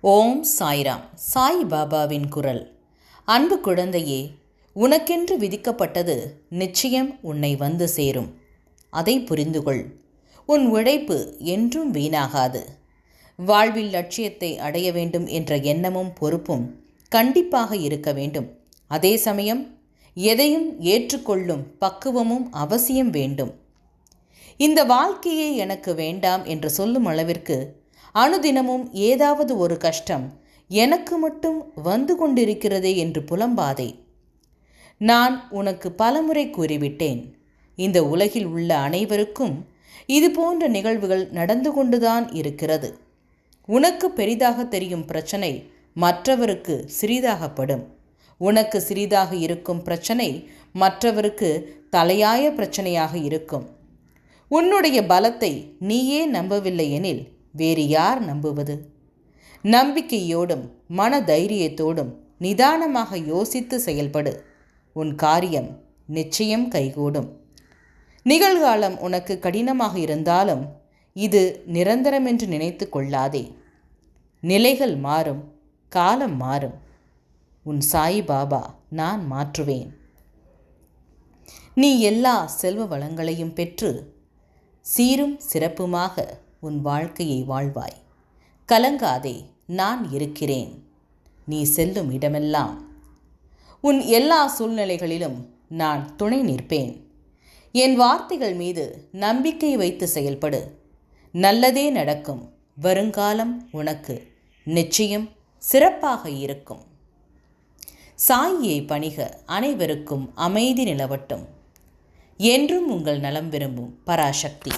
ஓம் சாய்ராம். சாய் பாபாவின் குரல். அன்பு குழந்தையே, உனக்கென்று விதிக்கப்பட்டது நிச்சயம் உன்னை வந்து சேரும். அதை புரிந்துகொள். உன் உழைப்பு என்றும் வீணாகாது. வாழ்வில் லட்சியத்தை அடைய வேண்டும் என்ற எண்ணமும் பொறுப்பும் கண்டிப்பாக இருக்க வேண்டும். அதே சமயம் எதையும் ஏற்றுக்கொள்ளும் பக்குவமும் அவசியம் வேண்டும். இந்த வாழ்க்கையே எனக்கு வேண்டாம் என்று சொல்லும் அளவிற்கு அனுதினமும் ஏதாவது ஒரு கஷ்டம் எனக்கு மட்டும் வந்து கொண்டிருக்கிறதே என்று புலம்பாதே. நான் உனக்கு பலமுறை கூறிவிட்டேன், இந்த உலகில் உள்ள அனைவருக்கும் இது போன்ற நிகழ்வுகள் நடந்து கொண்டுதான் இருக்கிறது. உனக்கு பெரிதாக தெரியும் பிரச்சனை மற்றவருக்கு சிறிதாகப்படும். உனக்கு சிறிதாக இருக்கும் பிரச்சனை மற்றவருக்கு தலையாய பிரச்சனையாக இருக்கும். உன்னுடைய பலத்தை நீயே நம்பவில்லை எனில் வேறு யார் நம்புவது? நம்பிக்கையோடும் மன தைரியத்தோடும் நிதானமாக யோசித்து செயல்படு. உன் காரியம் நிச்சயம் கைகூடும். நிகழ்காலம் உனக்கு கடினமாக இருந்தாலும் இது நிரந்தரம் என்று நினைத்து கொள்ளாதே. நிலைகள் மாறும், காலம் மாறும். உன் சாய் பாபா நான் மாற்றுவேன். நீ எல்லா செல்வ வளங்களையும் பெற்று சீரும் சிறப்புமாக உன் வாழ்க்கையை வாழ்வாய். கலங்காதே, நான் இருக்கிறேன். நீ செல்லும் இடமெல்லாம் உன் எல்லா சூழ்நிலைகளிலும் நான் துணை நிற்பேன். என் வார்த்தைகள் மீது நம்பிக்கை வைத்து செயல்படு. நல்லதே நடக்கும். வருங்காலம் உனக்கு நிச்சயம் சிறப்பாக இருக்கும். சாயியை பணிக. அனைவருக்கும் அமைதி நிலவட்டும். என்றும் உங்கள் நலம் விரும்பும் பராசக்தி.